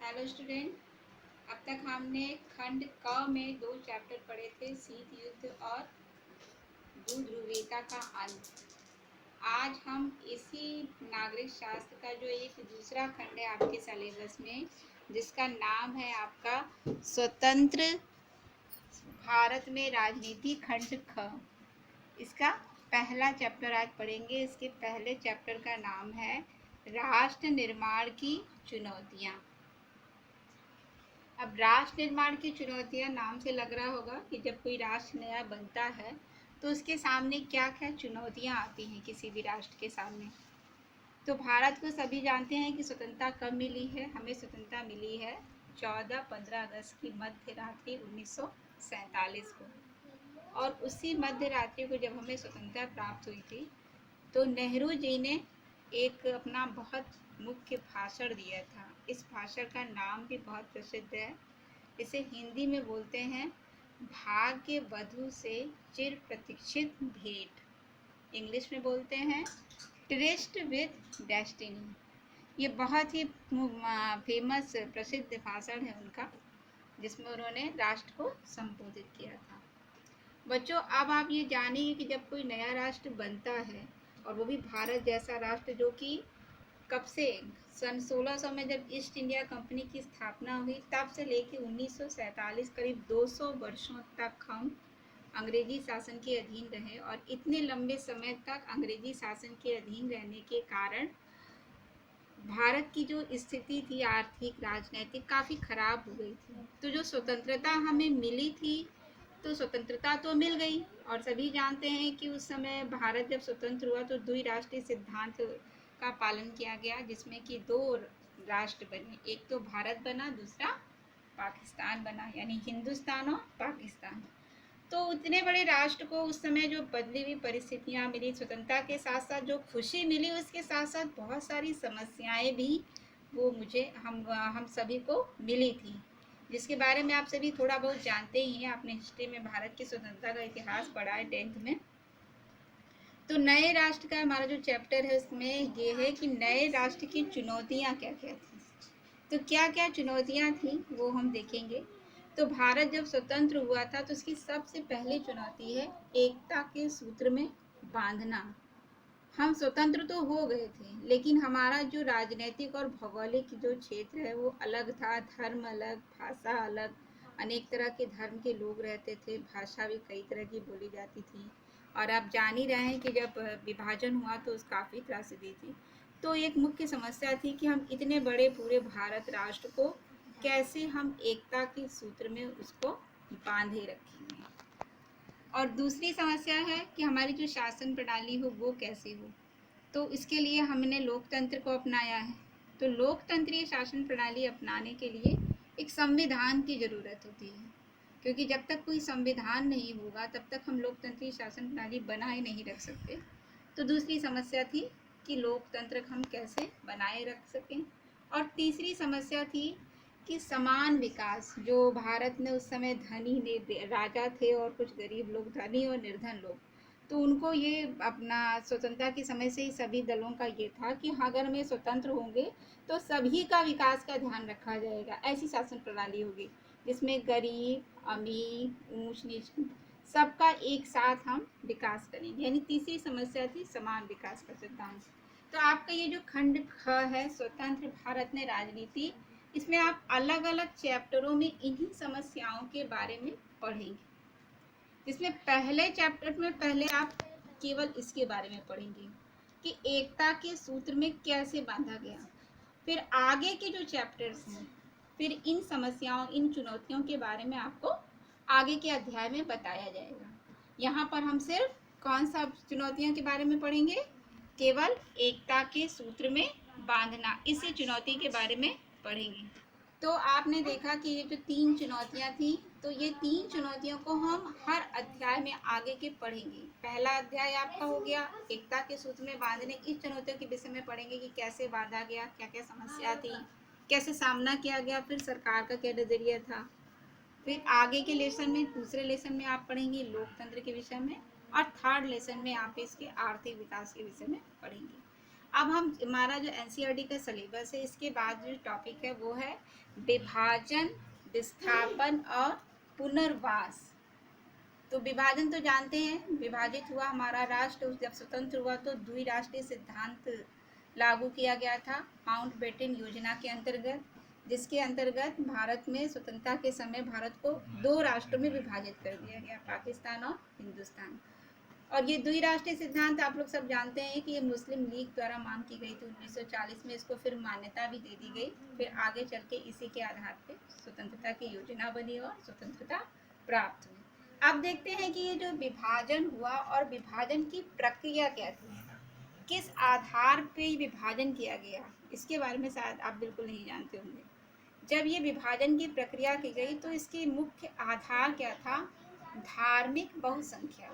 Hello student. अब तक हमने खंड क में 2 चैप्टर पढ़े थे, शीत युद्ध और भू ध्रुवीयता का अंत। आज हम इसी नागरिक शास्त्र का जो एक दूसरा खंड है आपके सिलेबस में, जिसका नाम है आपका स्वतंत्र भारत में राजनीति खंड ख, इसका पहला चैप्टर आज पढ़ेंगे। इसके पहले चैप्टर का नाम है राष्ट्र निर्माण की चुनौतियाँ। अब राष्ट्र निर्माण की चुनौतियां, नाम से लग रहा होगा कि जब कोई राष्ट्र नया बनता है तो उसके सामने क्या क्या चुनौतियां आती हैं किसी भी राष्ट्र के सामने। तो भारत को सभी जानते हैं कि स्वतंत्रता कब मिली है। हमें स्वतंत्रता मिली है 14-15 अगस्त की मध्य रात्रि 1947 को। और उसी मध्य रात्रि को जब हमें स्वतंत्रता प्राप्त हुई थी तो नेहरू जी ने एक अपना बहुत मुख्य भाषण दिया था। इस भाषण का नाम भी बहुत प्रसिद्ध है। इसे हिंदी में बोलते हैं भाग्य वधु से चिर प्रतीक्षित भेंट। इंग्लिश में बोलते हैं ट्रिस्ट विद डेस्टिनी। ये बहुत ही फेमस प्रसिद्ध भाषण है उनका, जिसमें उन्होंने राष्ट्र को संबोधित किया था। बच्चों, अब आप ये जानिए कि जब कोई नया राष्ट्र बनता है, और वो भी भारत जैसा राष्ट्र जो कि कब से, सन 1600 में जब ईस्ट इंडिया कंपनी की स्थापना हुई तब से लेकर 1947 करीब 200 वर्षों तक हम अंग्रेजी शासन के अधीन रहे। और इतने लंबे समय तक अंग्रेजी शासन के अधीन रहने के कारण भारत की जो स्थिति थी आर्थिक राजनीतिक काफ़ी खराब हो गई थी। तो जो स्वतंत्रता हमें मिली थी, तो स्वतंत्रता तो मिल गई, और सभी जानते हैं कि उस समय भारत जब स्वतंत्र हुआ तो द्विराष्ट्रीय सिद्धांत का पालन किया गया, जिसमें कि 2 राष्ट्र बने। एक तो भारत बना, दूसरा पाकिस्तान बना, यानी हिंदुस्तान और पाकिस्तान। तो उतने बड़े राष्ट्र को उस समय जो बदली हुई परिस्थितियां मिली, स्वतंत्रता के साथ साथ जो खुशी मिली, उसके साथ साथ बहुत सारी समस्याएं भी वो हम सभी को मिली थी, जिसके बारे में आप सभी थोड़ा बहुत जानते ही हैं। आपने हिस्ट्री में भारत की स्वतंत्रता का इतिहास पढ़ा है 10th में। तो नए राष्ट्र का हमारा जो चैप्टर है उसमें ये है कि नए राष्ट्र की चुनौतियाँ क्या क्या थी। तो क्या क्या चुनौतियाँ थी वो हम देखेंगे। तो भारत जब स्वतंत्र हुआ था तो उसकी सबसे पहली चुनौती है एकता के सूत्र में बांधना। हम स्वतंत्र तो हो गए थे, लेकिन हमारा जो राजनीतिक और भौगोलिक जो क्षेत्र है वो अलग था। धर्म अलग, भाषा अलग, अनेक तरह के धर्म के लोग रहते थे, भाषा भी कई तरह की बोली जाती थी। और आप जान ही रहे हैं कि जब विभाजन हुआ तो उस काफ़ी त्रासदी थी। तो एक मुख्य समस्या थी कि हम इतने बड़े पूरे भारत राष्ट्र को कैसे हम एकता के सूत्र में उसको बांधे रखेंगे। और दूसरी समस्या है कि हमारी जो शासन प्रणाली हो वो कैसे हो। तो इसके लिए हमने लोकतंत्र को अपनाया है। तो लोकतंत्रीय शासन प्रणाली अपनाने के लिए एक संविधान की ज़रूरत होती है, क्योंकि जब तक कोई संविधान नहीं होगा तब तक हम लोकतंत्रीय शासन प्रणाली बनाए नहीं रख सकते। तो दूसरी समस्या थी कि लोकतंत्र हम कैसे बनाए रख सकें। और तीसरी समस्या थी कि समान विकास। जो भारत में उस समय धनी ने राजा थे और कुछ गरीब लोग, धनी और निर्धन लोग, तो उनको ये अपना स्वतंत्रता के समय से ही सभी दलों का ये था कि अगर हम स्वतंत्र होंगे तो सभी का विकास का ध्यान रखा जाएगा। ऐसी शासन प्रणाली होगी जिसमें गरीब अमीर ऊंच नीच सबका एक साथ हम विकास करेंगे। यानी तीसरी समस्या थी समान विकास का सिद्धांत। तो आपका ये जो खंड ख है, स्वतंत्र भारत में राजनीति, इसमें आप अलग अलग चैप्टरों में इन्हीं समस्याओं के बारे में पढ़ेंगे। इसमें पहले चैप्टर में पहले आप केवल इसके बारे में पढ़ेंगे कि एकता के सूत्र में कैसे बांधा गया। फिर आगे के जो चैप्टर्स हैं, फिर इन समस्याओं, इन चुनौतियों के बारे में आपको आगे के अध्याय में बताया जाएगा। यहाँ पर हम सिर्फ कौन सा चुनौतियों के बारे में पढ़ेंगे, केवल एकता के सूत्र में बांधना, इसी चुनौती के बारे में पढ़ेंगे। तो आपने देखा कि ये जो 3 चुनौतियाँ थी, तो ये 3 चुनौतियों को हम हर अध्याय में आगे के पढ़ेंगे। पहला अध्याय आपका हो गया एकता के सूत्र में बांधने, इस चुनौतियों के विषय में पढ़ेंगे कि कैसे बांधा गया, क्या क्या समस्या थी, कैसे सामना किया गया, फिर सरकार का क्या नजरिया था। फिर आगे के लेसन में, दूसरे लेसन में आप पढ़ेंगे लोकतंत्र के विषय में, और थर्ड लेसन में आप इसके आर्थिक विकास के विषय में पढ़ेंगे। अब हम हमारा जो एनसीईआरटी का सिलेबस है, इसके बाद जो टॉपिक है वो है विभाजन, विस्थापन और पुनर्वास। तो विभाजन तो जानते हैं, विभाजित हुआ हमारा राष्ट्र, जब स्वतंत्र हुआ तो द्विराष्ट्रीय सिद्धांत लागू किया गया था माउंटबेटन योजना के अंतर्गत, जिसके अंतर्गत भारत में स्वतंत्रता के समय भारत को दो राष्ट्रों में विभाजित कर दिया गया, पाकिस्तान और हिंदुस्तान। और ये द्विराष्ट्रीय सिद्धांत आप लोग सब जानते हैं कि ये मुस्लिम लीग द्वारा मांग की गई थी 1940 में, इसको फिर मान्यता भी दे दी गई, फिर आगे चल के इसी के आधार पे स्वतंत्रता की योजना बनी और स्वतंत्रता प्राप्त हुई। अब देखते हैं कि ये जो विभाजन हुआ और विभाजन की प्रक्रिया क्या थी, किस आधार पे विभाजन किया गया, इसके बारे में शायद आप बिल्कुल नहीं जानते होंगे। जब ये विभाजन की प्रक्रिया की गई तो इसके मुख्य आधार क्या था, धार्मिक बहुसंख्या।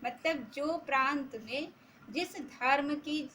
मतलब जो प्रांत में जिस धर्म की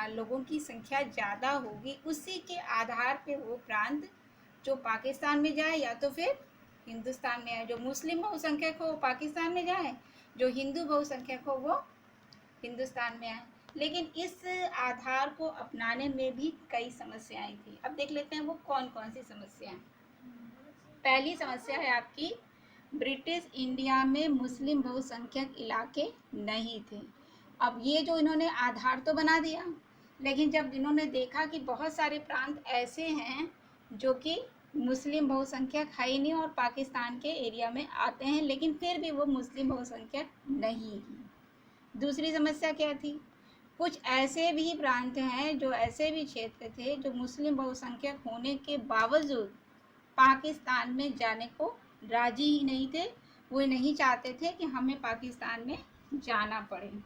लोगों की संख्या ज़्यादा होगी उसी के आधार पे वो प्रांत जो पाकिस्तान में जाए या तो फिर हिंदुस्तान में आए। जो मुस्लिम बहुसंख्यक हो वो पाकिस्तान में जाए, जो हिंदू बहुसंख्यक हो वो हिंदुस्तान में आए। लेकिन इस आधार को अपनाने में भी कई समस्याएं थी। अब देख लेते हैं वो कौन कौन सी समस्याएं। पहली समस्या है आपकी, ब्रिटिश इंडिया में मुस्लिम बहुसंख्यक इलाके नहीं थे। अब ये जो इन्होंने आधार तो बना दिया, लेकिन जब इन्होंने देखा कि बहुत सारे प्रांत ऐसे हैं जो कि मुस्लिम बहुसंख्यक है ही नहीं और पाकिस्तान के एरिया में आते हैं, लेकिन फिर भी वो मुस्लिम बहुसंख्यक नहीं है। दूसरी समस्या क्या थी, कुछ ऐसे भी प्रांत हैं, जो ऐसे भी क्षेत्र थे जो मुस्लिम बहुसंख्यक होने के बावजूद पाकिस्तान में जाने को राजी ही नहीं थे। वो नहीं चाहते थे कि हमें पाकिस्तान में जाना पड़े।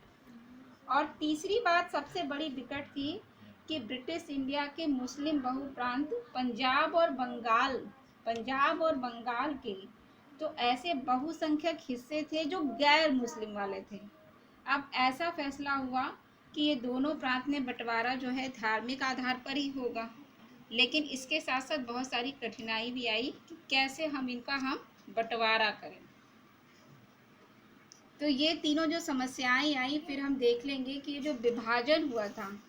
और तीसरी बात सबसे बड़ी विकट थी कि ब्रिटिश इंडिया के मुस्लिम बहु प्रांत पंजाब और बंगाल के तो ऐसे बहुसंख्यक हिस्से थे जो गैर मुस्लिम वाले थे। अब ऐसा फैसला हुआ कि ये दोनों प्रांत में बंटवारा जो है धार्मिक आधार पर ही होगा, लेकिन इसके साथ साथ बहुत सारी कठिनाई भी आई कि कैसे हम बंटवारा करें। तो ये तीनों जो समस्याएं आई, फिर हम देख लेंगे कि ये जो विभाजन हुआ था।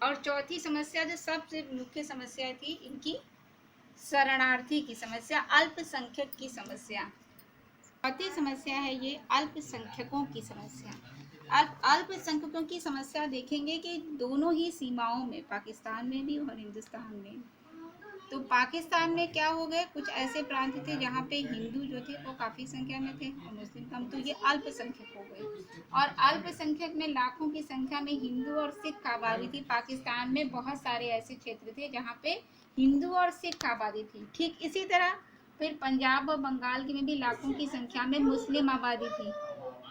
और चौथी समस्या जो सबसे मुख्य समस्या थी इनकी, शरणार्थी की समस्या, अल्पसंख्यक की समस्या। चौथी समस्या है ये अल्पसंख्यकों की समस्या। अल्पसंख्यकों की समस्या देखेंगे कि दोनों ही सीमाओं में, पाकिस्तान में भी और हिंदुस्तान में। तो पाकिस्तान में क्या हो गए, कुछ ऐसे प्रांत थे जहाँ पे हिंदू जो थे वो काफ़ी संख्या में थे और मुस्लिम कम, तो ये अल्पसंख्यक हो गए। और अल्पसंख्यक में लाखों की संख्या में हिंदू और सिख आबादी थी। पाकिस्तान में बहुत सारे ऐसे क्षेत्र थे जहाँ पे हिंदू और सिख आबादी थी। ठीक इसी तरह फिर पंजाब और बंगाल में भी लाखों की संख्या में मुस्लिम आबादी थी।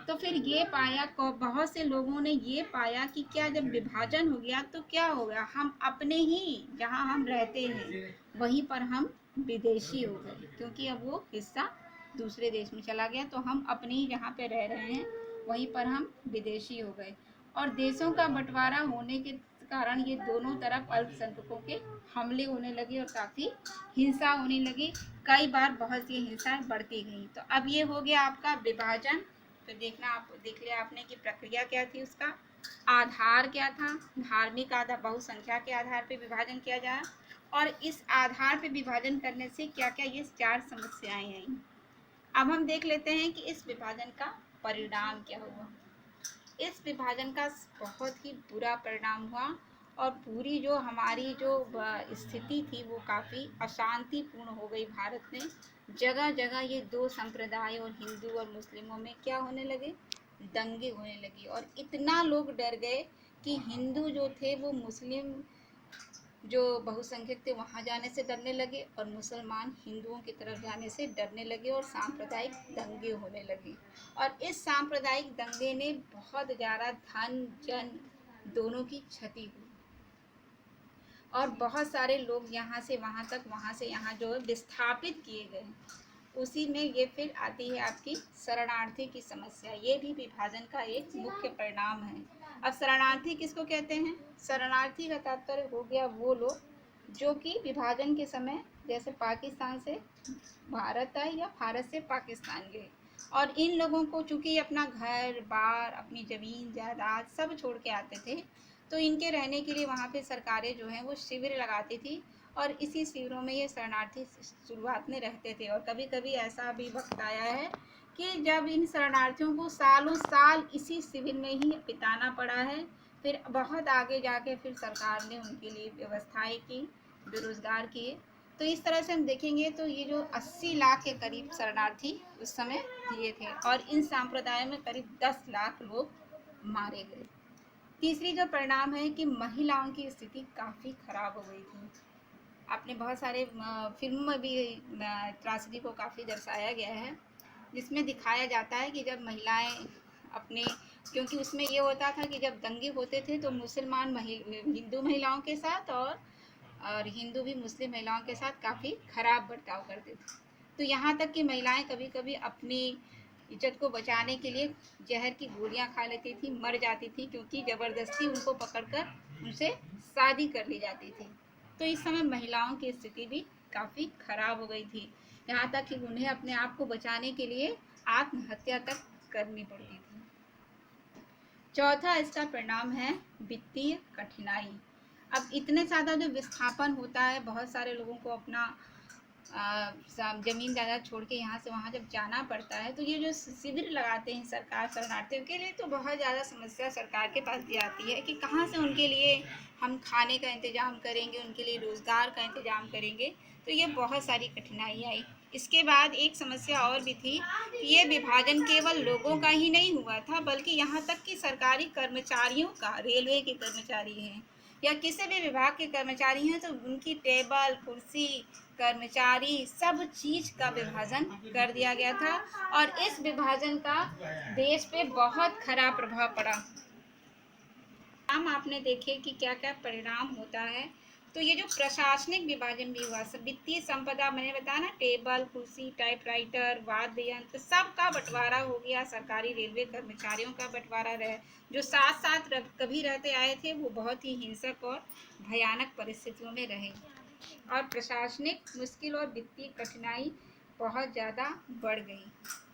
तो फिर ये पाया, बहुत से लोगों ने ये पाया कि क्या जब विभाजन हो गया तो क्या हो गया, हम अपने ही जहाँ हम रहते हैं वहीं पर हम विदेशी हो गए, क्योंकि अब वो हिस्सा दूसरे देश में चला गया। तो हम अपने ही जहाँ पे रह रहे हैं वहीं पर हम विदेशी हो गए। और देशों का बंटवारा होने के कारण ये दोनों तरफ अल्पसंख्यकों के हमले होने लगे और काफ़ी हिंसा होने लगी। कई बार बहुत सी हिंसाएं बढ़ती गई। तो अब ये हो गया आपका विभाजन। तो देख लिया आपने कि प्रक्रिया क्या थी, उसका आधार क्या था, धार्मिक आधार, बहुसंख्या के आधार पे विभाजन किया जाए। और इस आधार पे विभाजन करने से क्या क्या ये 4 समस्याएं आई। अब हम देख लेते हैं कि इस विभाजन का परिणाम क्या हुआ। इस विभाजन का बहुत ही बुरा परिणाम हुआ और पूरी जो हमारी जो स्थिति थी वो काफ़ी अशांतिपूर्ण हो गई भारत में। जगह जगह ये दो संप्रदाय और हिंदू और मुस्लिमों में क्या होने लगे, दंगे होने लगे। और इतना लोग डर गए कि हिंदू जो थे वो मुस्लिम जो बहुसंख्यक थे वहाँ जाने से डरने लगे और मुसलमान हिंदुओं की तरफ जाने से डरने लगे और सांप्रदायिक दंगे होने लगे। और इस सांप्रदायिक दंगे ने बहुत ज़्यादा धन जन दोनों की क्षति हुई और बहुत सारे लोग यहाँ से वहाँ तक, वहाँ से यहाँ जो है विस्थापित किए गए। उसी में ये फिर आती है आपकी शरणार्थी की समस्या। ये भी विभाजन का एक मुख्य परिणाम है। अब शरणार्थी किसको कहते हैं, शरणार्थी का तात्पर्य हो गया वो लोग जो कि विभाजन के समय जैसे पाकिस्तान से भारत आए या भारत से पाकिस्तान गए। और इन लोगों को चूँकि अपना घर बार, अपनी ज़मीन जायदाद सब छोड़ के आते थे, तो इनके रहने के लिए वहाँ पे सरकारें जो हैं वो शिविर लगाती थी और इसी शिविरों में ये शरणार्थी शुरुआत में रहते थे। और कभी कभी ऐसा भी वक्त आया है कि जब इन शरणार्थियों को सालों साल इसी शिविर में ही बिताना पड़ा है। फिर बहुत आगे जाके फिर सरकार ने उनके लिए व्यवस्थाएं की, बेरोजगार किए। तो इस तरह से हम देखेंगे तो ये जो 80 लाख के करीब शरणार्थी उस समय दिए थे और इन संप्रदायों में करीब 10 लाख लोग मारे गए। तीसरी जो परिणाम है कि महिलाओं की स्थिति काफ़ी खराब हो गई थी। आपने बहुत सारे फिल्मों में भी त्रासदी को काफ़ी दर्शाया गया है, जिसमें दिखाया जाता है कि जब महिलाएं अपने, क्योंकि उसमें ये होता था कि जब दंगे होते थे तो मुसलमान हिंदू महिलाओं के साथ और हिंदू भी मुस्लिम महिलाओं के साथ काफ़ी खराब बर्ताव करते थे। तो यहाँ तक कि महिलाएं कभी कभी अपनी इज्जत को बचाने के लिए जहर की गोलियां खा लेती थी, मर जाती थी, क्योंकि ज़बरदस्ती उनको पकड़कर उनसे शादी कर ली जाती थी। तो इस समय महिलाओं की स्थिति भी काफ़ी खराब हो गई थी, यहाँ तक कि उन्हें अपने आप को बचाने के लिए आत्महत्या तक करनी पड़ती थी। चौथा इसका परिणाम है वित्तीय कठिनाई। अब इतने ज़्यादा जो विस्थापन होता है, बहुत सारे लोगों को अपना ज़मीन जायदाद छोड़ के यहाँ से वहाँ जब जाना पड़ता है, तो ये जो शिविर लगाते हैं सरकार शरणार्थियों के लिए, तो बहुत ज़्यादा समस्या सरकार के पास भी आती है कि कहाँ से उनके लिए हम खाने का इंतज़ाम करेंगे, उनके लिए रोज़गार का इंतज़ाम करेंगे। तो ये बहुत सारी कठिनाई आई। इसके बाद एक समस्या और भी थी कि ये विभाजन केवल लोगों का ही नहीं हुआ था, बल्कि यहाँ तक कि सरकारी कर्मचारियों का, रेलवे के कर्मचारी हैं या किसी भी विभाग के कर्मचारी हैं, तो उनकी टेबल, कुर्सी, कर्मचारी, सब चीज़ का विभाजन कर दिया गया था और इस विभाजन का देश पे बहुत खराब प्रभाव पड़ा। हम आपने देखे कि क्या क्या परिणाम होता है। तो ये जो प्रशासनिक विभाजन भी हुआ, वित्तीय संपदा मैंने बताया ना, टेबल, कुर्सी, टाइपराइटर, वाद्य यंत्र, सब का बंटवारा हो गया। सरकारी रेलवे कर्मचारियों का बंटवारा रहे, जो साथ साथ कभी रहते आए थे, वो बहुत ही हिंसक और भयानक परिस्थितियों में रहे और प्रशासनिक मुश्किल और वित्तीय कठिनाई बहुत ज़्यादा बढ़ गई।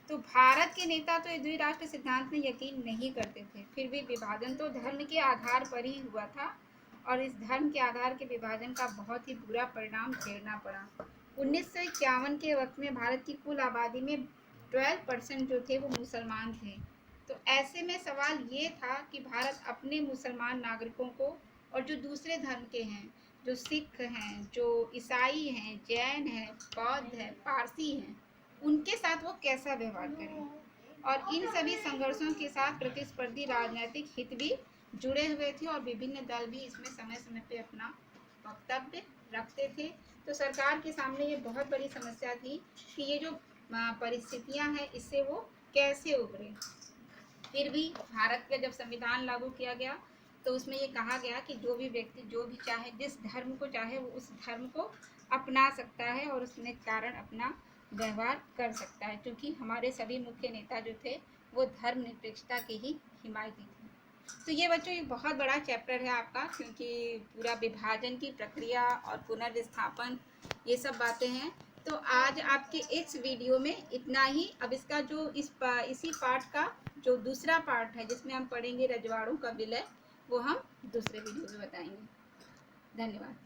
तो भारत के नेता तो द्विराष्ट्र सिद्धांत में यकीन नहीं करते थे, फिर भी विभाजन तो धर्म के आधार पर ही हुआ था और इस धर्म के आधार के विभाजन का बहुत ही बुरा परिणाम झेलना पड़ा। 1951 के वक्त में भारत की कुल आबादी में 12% जो थे वो मुसलमान थे। तो ऐसे में सवाल ये था कि भारत अपने मुसलमान नागरिकों को और जो दूसरे धर्म के हैं, जो सिख हैं, जो ईसाई हैं, जैन हैं, बौद्ध हैं, पारसी हैं, उनके साथ वो कैसा व्यवहार करें। और इन सभी संघर्षों के साथ प्रतिस्पर्धी राजनीतिक हित भी जुड़े हुए थे और विभिन्न दल भी इसमें समय समय पे अपना वक्तव्य रखते थे। तो सरकार के सामने ये बहुत बड़ी समस्या थी कि ये जो परिस्थितियां हैं, इससे वो कैसे उभरे। फिर भी भारत का जब संविधान लागू किया गया तो उसमें ये कहा गया कि जो भी व्यक्ति जो भी चाहे, जिस धर्म को चाहे, वो उस धर्म को अपना सकता है और उसमें कारण अपना व्यवहार कर सकता है, क्योंकि हमारे सभी मुख्य नेता जो थे वो धर्मनिरपेक्षता के ही हिमायती थे। तो ये बच्चों एक बहुत बड़ा चैप्टर है आपका, क्योंकि पूरा विभाजन की प्रक्रिया और पुनर्विस्थापन ये सब बातें हैं। तो आज आपके इस वीडियो में इतना ही। अब इसका जो इसी पार्ट का जो दूसरा पार्ट है, जिसमें हम पढ़ेंगे रजवाड़ों का विलय, वो हम दूसरे वीडियो में बताएंगे। धन्यवाद।